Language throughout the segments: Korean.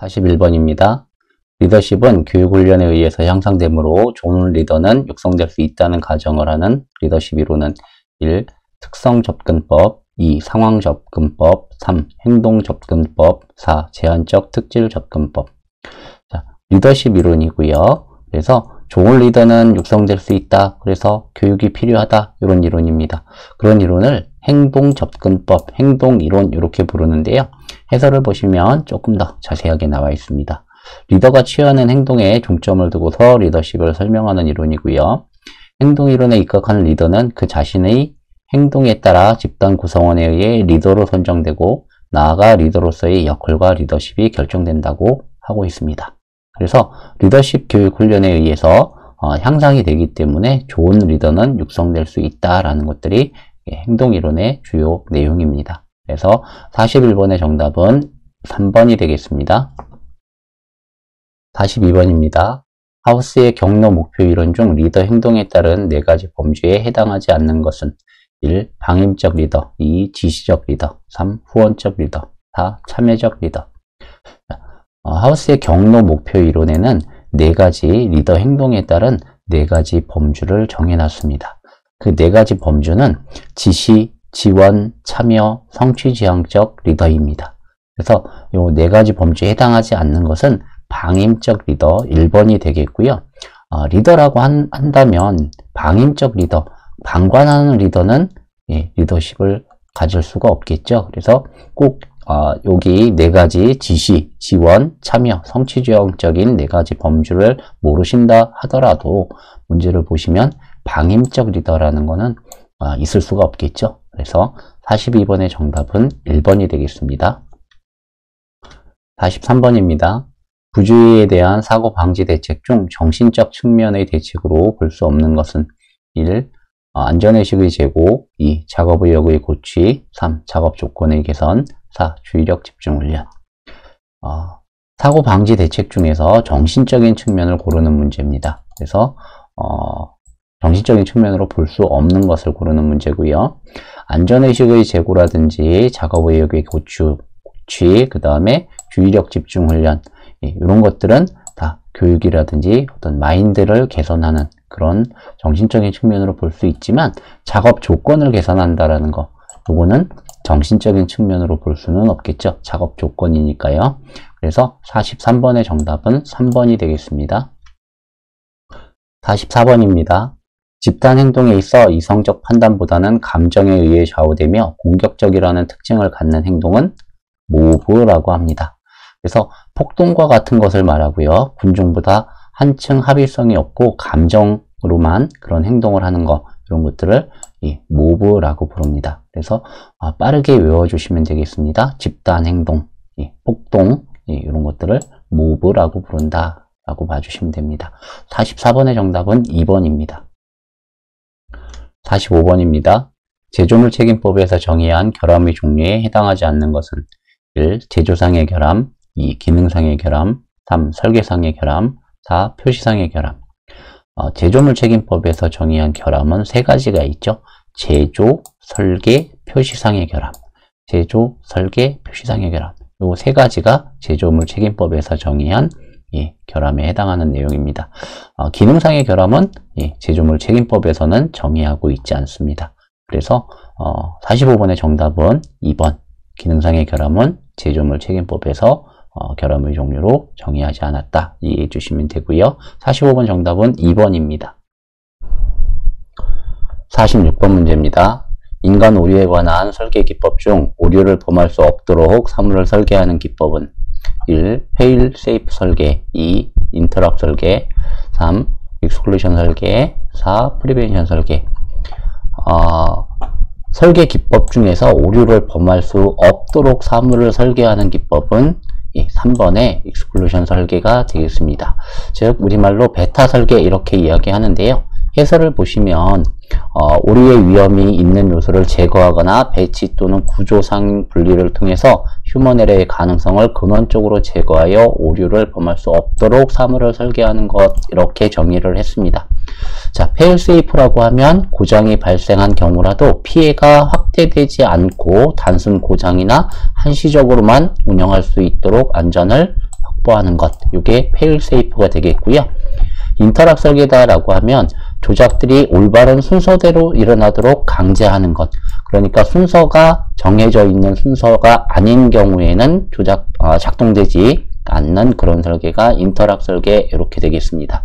41번입니다. 리더십은 교육훈련에 의해서 향상되므로 좋은 리더는 육성될 수 있다는 가정을 하는 리더십 이론은 1. 특성접근법 2. 상황접근법 3. 행동접근법 4. 제한적 특질접근법. 자, 리더십 이론이고요. 그래서 좋은 리더는 육성될 수 있다. 그래서 교육이 필요하다. 이런 이론입니다. 그런 이론을 행동접근법, 행동이론 이렇게 부르는데요. 해설을 보시면 조금 더 자세하게 나와 있습니다. 리더가 취하는 행동에 중점을 두고서 리더십을 설명하는 이론이고요. 행동이론에 입각하는 리더는 그 자신의 행동에 따라 집단 구성원에 의해 리더로 선정되고 나아가 리더로서의 역할과 리더십이 결정된다고 하고 있습니다. 그래서 리더십 교육 훈련에 의해서 향상이 되기 때문에 좋은 리더는 육성될 수 있다라는 것들이 행동이론의 주요 내용입니다. 그래서 41번의 정답은 3번이 되겠습니다. 42번입니다. 하우스의 경로 목표 이론 중 리더 행동에 따른 4가지 범주에 해당하지 않는 것은 1. 방임적 리더 2. 지시적 리더 3. 후원적 리더 4. 참여적 리더. 하우스의 경로 목표 이론에는 4가지 리더 행동에 따른 4가지 범주를 정해놨습니다. 그 4가지 범주는 지시, 지원, 참여, 성취지향적 리더입니다. 그래서 이 4가지 범주에 해당하지 않는 것은 방임적 리더 1번이 되겠고요. 리더라고 한다면 방임적 리더, 방관하는 리더는 리더십을 가질 수가 없겠죠. 그래서 꼭 여기 4가지 지시, 지원, 참여, 성취지향적인 4가지 범주를 모르신다 하더라도 문제를 보시면 방임적 리더라는 거는 있을 수가 없겠죠. 그래서 42번의 정답은 1번이 되겠습니다. 43번입니다. 부주의에 대한 사고 방지 대책 중 정신적 측면의 대책으로 볼 수 없는 것은 1. 안전의식의 제고 2. 작업의욕의 고취 3. 작업 조건의 개선 4. 주의력 집중 훈련. 사고 방지 대책 중에서 정신적인 측면을 고르는 문제입니다. 그래서 정신적인 측면으로 볼 수 없는 것을 고르는 문제고요. 안전의식의 제고라든지 작업의욕의 고취, 그 다음에 주의력 집중 훈련 이런 것들은 다 교육이라든지 어떤 마인드를 개선하는 그런 정신적인 측면으로 볼 수 있지만 작업 조건을 개선한다라는 거 요거는 정신적인 측면으로 볼 수는 없겠죠. 작업 조건이니까요. 그래서 43번의 정답은 3번이 되겠습니다. 44번입니다. 집단 행동에 있어 이성적 판단보다는 감정에 의해 좌우되며 공격적이라는 특징을 갖는 행동은 모브라고 합니다. 그래서 폭동과 같은 것을 말하고요. 군중보다 한층 합의성이 없고 감정으로만 그런 행동을 하는 것 이런 것들을 모브라고 부릅니다. 그래서 빠르게 외워주시면 되겠습니다. 집단 행동, 폭동 이런 것들을 모브라고 부른다 라고 봐주시면 됩니다. 44번의 정답은 2번입니다. 45번입니다. 제조물 책임법에서 정의한 결함의 종류에 해당하지 않는 것은 1. 제조상의 결함 2. 기능상의 결함 3. 설계상의 결함 4. 표시상의 결함. 제조물 책임법에서 정의한 결함은 3가지가 있죠. 제조, 설계, 표시상의 결함. 제조, 설계, 표시상의 결함. 이 3가지가 제조물 책임법에서 정의한 결함에 해당하는 내용입니다. 기능상의 결함은 제조물 책임법에서는 정의하고 있지 않습니다. 그래서 45번의 정답은 2번. 기능상의 결함은 제조물 책임법에서 결함의 종류로 정의하지 않았다. 이해해 주시면 되고요. 45번 정답은 2번입니다. 46번 문제입니다. 인간 오류에 관한 설계 기법 중 오류를 범할 수 없도록 사물을 설계하는 기법은 1. fail safe 설계 2. interrupt 설계 3. exclusion 설계 4. prevention 설계. 설계 기법 중에서 오류를 범할 수 없도록 사물을 설계하는 기법은 3번의 exclusion 설계가 되겠습니다. 즉 우리말로 베타 설계 이렇게 이야기하는데요. 해설을 보시면 오류의 위험이 있는 요소를 제거하거나 배치 또는 구조상 분리를 통해서 휴먼 에러의 가능성을 근원적으로 제거하여 오류를 범할 수 없도록 사물을 설계하는 것 이렇게 정의를 했습니다. 자, fail-safe라고 하면 고장이 발생한 경우라도 피해가 확대되지 않고 단순 고장이나 한시적으로만 운영할 수 있도록 안전을 확보하는 것, 이게 페일세이프가 되겠고요. 인터락 설계다라고 하면 조작들이 올바른 순서대로 일어나도록 강제하는 것. 그러니까 순서가 정해져 있는 순서가 아닌 경우에는 작동되지 않는 그런 설계가 인터락 설계 이렇게 되겠습니다.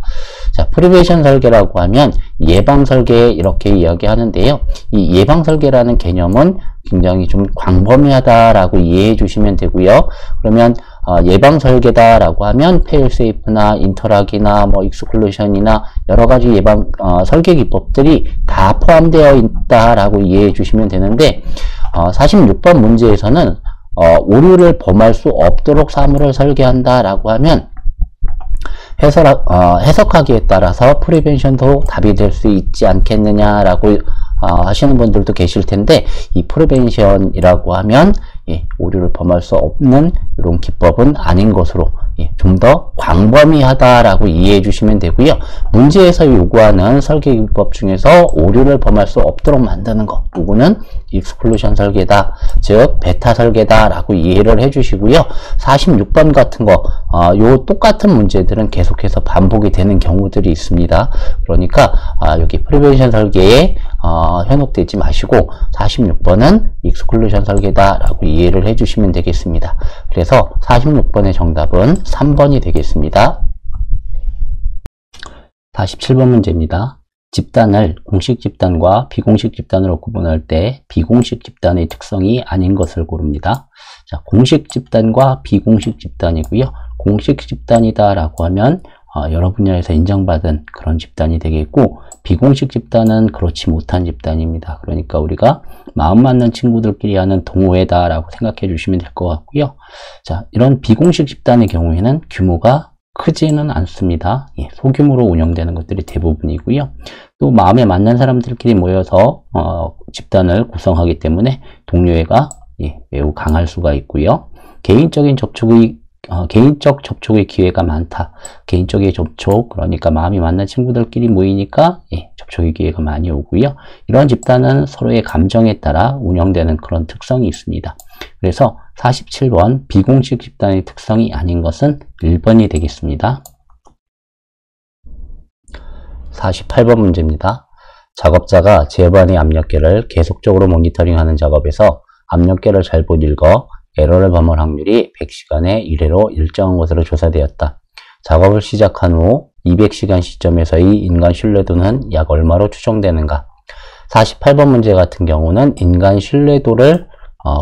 자, 프리벤션 설계라고 하면 예방 설계 이렇게 이야기하는데요. 이 예방 설계라는 개념은 굉장히 좀 광범위하다라고 이해해 주시면 되고요. 그러면 예방 설계다라고 하면 페일세이프나 인터락이나 뭐 익스클루션이나 여러 가지 예방 설계 기법들이 다 포함되어 있다라고 이해해 주시면 되는데 46번 문제에서는 오류를 범할 수 없도록 사물을 설계한다라고 하면 해석하기에 따라서 프리벤션도 답이 될 수 있지 않겠느냐라고 하시는 분들도 계실 텐데, 이 프리벤션이라고 하면 오류를 범할 수 없는 이런 기법은 아닌 것으로 좀 더 광범위하다라고 이해해 주시면 되고요. 문제에서 요구하는 설계 기법 중에서 오류를 범할 수 없도록 만드는 것, 요거는 익스클루션 설계다, 즉 베타 설계다라고 이해를 해 주시고요. 46번 같은 거, 요 똑같은 문제들은 계속해서 반복이 되는 경우들이 있습니다. 그러니까 여기 프리벤션 설계에 현혹되지 마시고 46번은 익스클루션 설계다라고 이해를 해 주시면 되겠습니다. 그래서 46번의 정답은 3번이 되겠습니다. 47번 문제입니다. 집단을 공식 집단과 비공식 집단으로 구분할 때 비공식 집단의 특성이 아닌 것을 고릅니다. 자, 공식 집단과 비공식 집단이고요. 공식 집단이다 라고 하면 여러 분야에서 인정받은 그런 집단이 되겠고, 비공식 집단은 그렇지 못한 집단입니다. 그러니까 우리가 마음 맞는 친구들끼리 하는 동호회다 라고 생각해 주시면 될 것 같고요. 자, 이런 비공식 집단의 경우에는 규모가 크지는 않습니다. 소규모로 운영되는 것들이 대부분이고요. 또 마음에 맞는 사람들끼리 모여서 집단을 구성하기 때문에 동료애가 매우 강할 수가 있고요. 개인적 접촉의 기회가 많다. 개인적인 접촉, 그러니까 마음이 맞는 친구들끼리 모이니까 접촉의 기회가 많이 오고요. 이런 집단은 서로의 감정에 따라 운영되는 그런 특성이 있습니다. 그래서 47번 비공식 집단의 특성이 아닌 것은 1번이 되겠습니다. 48번 문제입니다. 작업자가 제반의 압력계를 계속적으로 모니터링하는 작업에서 압력계를 잘못 읽어 에러를 범할 확률이 100시간에 1회로 일정한 것으로 조사되었다. 작업을 시작한 후 200시간 시점에서의 인간 신뢰도는 약 얼마로 추정되는가? 48번 문제 같은 경우는 인간 신뢰도를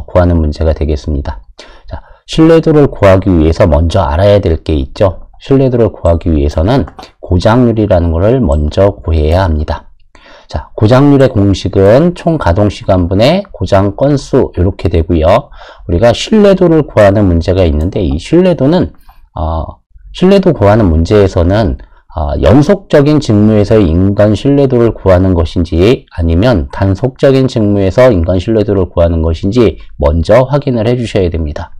구하는 문제가 되겠습니다. 자, 신뢰도를 구하기 위해서 먼저 알아야 될 게 있죠. 신뢰도를 구하기 위해서는 고장률이라는 것을 먼저 구해야 합니다. 자, 고장률의 공식은 총 가동시간분의 고장 건수 이렇게 되고요. 우리가 신뢰도를 구하는 문제가 있는데, 이 신뢰도는 신뢰도 구하는 문제에서는 연속적인 직무에서의 인간 신뢰도를 구하는 것인지 아니면 단속적인 직무에서 인간 신뢰도를 구하는 것인지 먼저 확인을 해 주셔야 됩니다.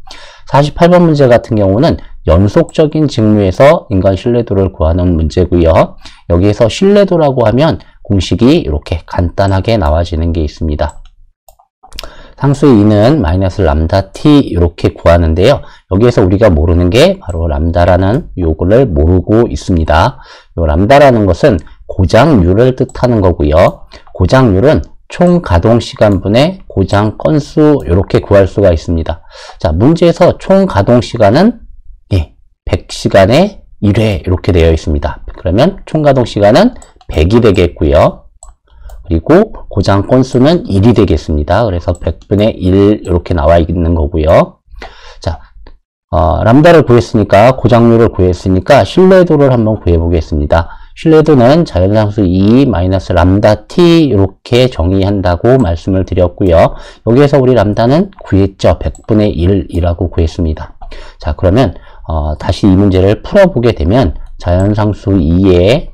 48번 문제 같은 경우는 연속적인 직무에서 인간 신뢰도를 구하는 문제고요. 여기에서 신뢰도라고 하면 공식이 이렇게 간단하게 나와지는 게 있습니다. 상수의 2는 마이너스 람다 t 이렇게 구하는데요. 여기에서 우리가 모르는 게 바로 람다라는 요거를 모르고 있습니다. 요 람다라는 것은 고장률을 뜻하는 거고요. 고장률은 총 가동시간분의 고장 건수 이렇게 구할 수가 있습니다. 자, 문제에서 총 가동시간은 100시간에 1회 이렇게 되어 있습니다. 그러면 총 가동시간은 100이 되겠고요. 그리고 고장 건수는 1이 되겠습니다. 그래서 100분의 1 이렇게 나와 있는 거고요. 자, 람다를 구했으니까, 고장률을 구했으니까 신뢰도를 한번 구해 보겠습니다. 신뢰도는 자연상수 2 마이너스 람다 t 이렇게 정의한다고 말씀을 드렸고요. 여기에서 우리 람다는 구했죠. 100분의 1이라고 구했습니다. 자, 그러면 다시 이 문제를 풀어보게 되면 자연상수 2에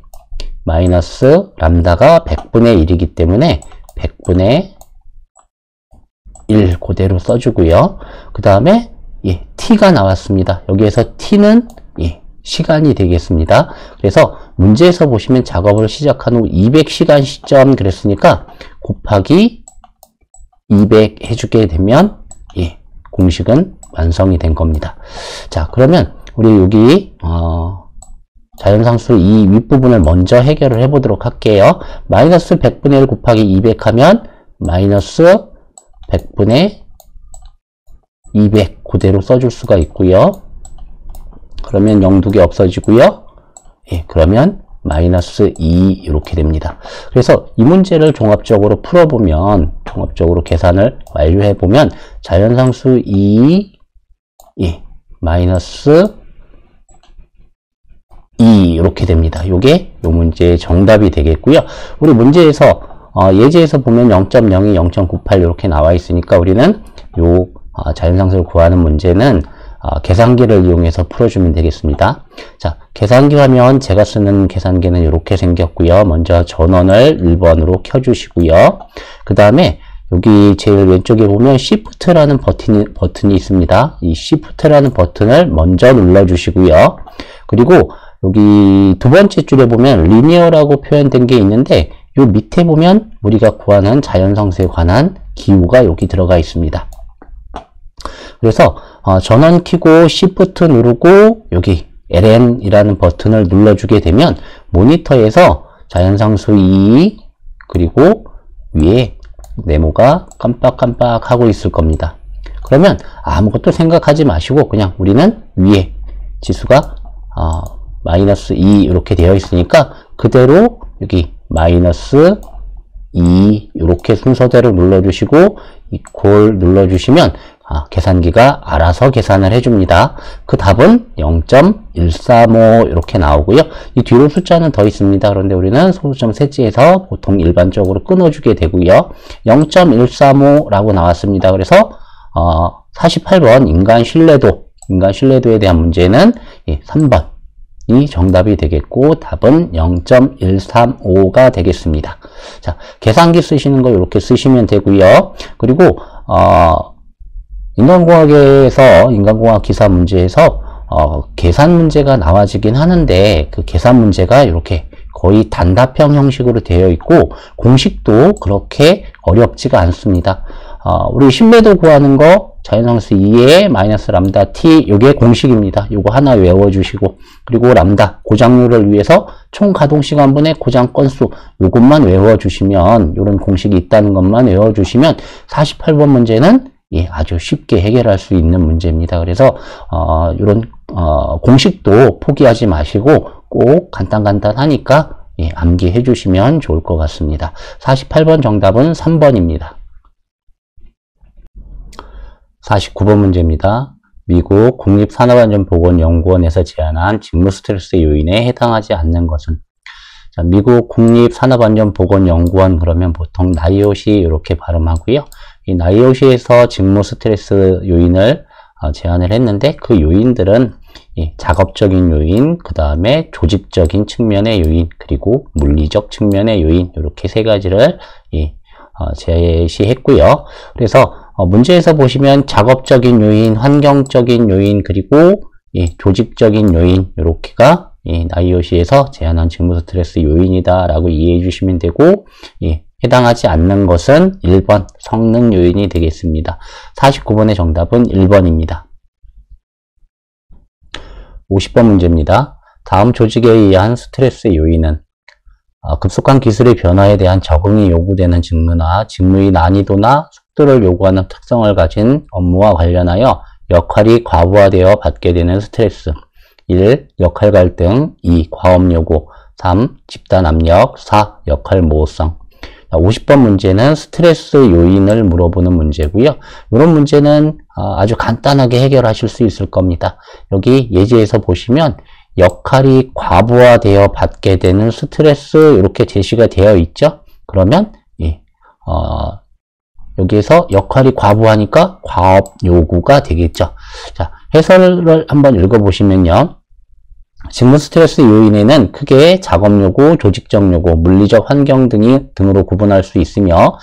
마이너스 람다가 100분의 1이기 때문에 100분의 1 그대로 써주고요. 그 다음에 t가 나왔습니다. 여기에서 t는 시간이 되겠습니다. 그래서 문제에서 보시면 작업을 시작한 후 200시간 시점 그랬으니까 곱하기 200 해주게 되면 공식은 완성이 된 겁니다. 자, 그러면 우리 여기 자연상수 이 윗부분을 먼저 해결을 해보도록 할게요. 마이너스 100분의 1 곱하기 200 하면 마이너스 100분의 200 그대로 써줄 수가 있고요. 그러면 0 두 개 없어지고요. 예, 그러면 마이너스 2 이렇게 됩니다. 그래서 이 문제를 종합적으로 풀어보면, 종합적으로 계산을 완료해보면 자연상수 2 마이너스 2 이렇게 됩니다. 요게 요 문제의 정답이 되겠고요. 우리 문제에서 예제에서 보면 0.02, 0.98 이렇게 나와 있으니까 우리는 요 자연상수를 구하는 문제는 계산기를 이용해서 풀어주면 되겠습니다. 자, 계산기 하면 제가 쓰는 계산기는 이렇게 생겼고요. 먼저 전원을 1번으로 켜주시고요. 그 다음에 여기 제일 왼쪽에 보면 Shift라는 버튼이 있습니다. 이 Shift라는 버튼을 먼저 눌러주시고요. 그리고 여기 두 번째 줄에 보면 리니어라고 표현된 게 있는데 요 밑에 보면 우리가 구하는 자연상수에 관한 기호가 여기 들어가 있습니다. 그래서 전원 켜고 Shift 누르고 여기 LN이라는 버튼을 눌러주게 되면 모니터에서 자연상수 2 그리고 위에 네모가 깜빡깜빡 하고 있을 겁니다. 그러면 아무것도 생각하지 마시고 그냥 우리는 위에 지수가 마이너스 2 이렇게 되어 있으니까 그대로 여기 마이너스 2 이렇게 순서대로 눌러주시고 이퀄 눌러주시면 계산기가 알아서 계산을 해줍니다. 그 답은 0.135 이렇게 나오고요. 이 뒤로 숫자는 더 있습니다. 그런데 우리는 소수점 셋째에서 보통 일반적으로 끊어주게 되고요. 0.135라고 나왔습니다. 그래서 48번 인간 신뢰도에 대한 문제는 3번 이 정답이 되겠고 답은 0.135가 되겠습니다. 자, 계산기 쓰시는 거 이렇게 쓰시면 되고요. 그리고 인간공학 기사 문제에서 계산 문제가 나와지긴 하는데 그 계산 문제가 이렇게 거의 단답형 형식으로 되어 있고 공식도 그렇게 어렵지가 않습니다. 우리 신뢰도 구하는 거 자연상수 2에 마이너스 람다 t 요게 공식입니다. 요거 하나 외워주시고 그리고 람다 고장률을 위해서 총 가동시간분의 고장 건수 요것만 외워주시면 요런 공식이 있다는 것만 외워주시면 48번 문제는 아주 쉽게 해결할 수 있는 문제입니다. 그래서 이런 공식도 포기하지 마시고 꼭 간단하니까 암기해 주시면 좋을 것 같습니다. 48번 정답은 3번입니다. 49번 문제입니다. 미국 국립산업안전보건연구원에서 제안한 직무 스트레스 요인에 해당하지 않는 것은? 자, 미국 국립산업안전보건연구원 그러면 보통 나이오시 이렇게 발음하고요. 이 나이오시에서 직무 스트레스 요인을 제안을 했는데 그 요인들은 작업적인 요인, 그 다음에 조직적인 측면의 요인, 그리고 물리적 측면의 요인 이렇게 세 가지를 제시했고요. 그래서 문제에서 보시면 작업적인 요인, 환경적인 요인, 그리고 조직적인 요인 이렇게가 나이오시에서 제안한 직무 스트레스 요인이다 라고 이해해 주시면 되고 해당하지 않는 것은 1번 성능 요인이 되겠습니다. 49번의 정답은 1번입니다. 50번 문제입니다. 다음 조직에 의한 스트레스 요인은 급속한 기술의 변화에 대한 적응이 요구되는 직무나 직무의 난이도나 속도를 요구하는 특성을 가진 업무와 관련하여 역할이 과부하되어 받게 되는 스트레스. 1. 역할 갈등, 2. 과업 요구, 3. 집단 압력, 4. 역할 모호성. 50번 문제는 스트레스 요인을 물어보는 문제고요. 이런 문제는 아주 간단하게 해결하실 수 있을 겁니다. 여기 예제에서 보시면 역할이 과부하되어 받게 되는 스트레스 이렇게 제시가 되어 있죠. 그러면 여기에서 역할이 과부하니까 과업 요구가 되겠죠. 자, 해설을 한번 읽어보시면요. 직무 스트레스 요인에는 크게 작업 요구, 조직적 요구, 물리적 환경 등으로 구분할 수 있으며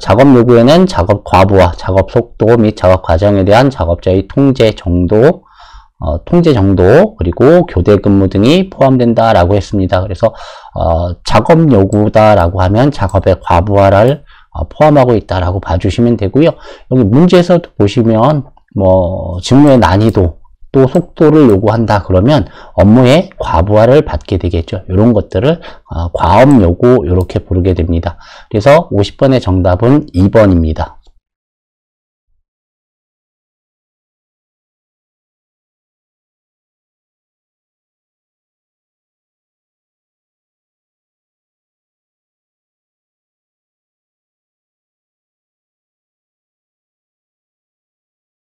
작업 요구에는 작업 과부하, 작업 속도 및 작업 과정에 대한 작업자의 통제 정도, 그리고 교대 근무 등이 포함된다라고 했습니다. 그래서 작업 요구다라고 하면 작업의 과부하를 포함하고 있다라고 봐주시면 되고요. 여기 문제에서도 보시면 직무의 난이도 또 속도를 요구한다 그러면 업무의 과부하를 받게 되겠죠. 이런 것들을 과업 요구 이렇게 부르게 됩니다. 그래서 50번의 정답은 2번입니다.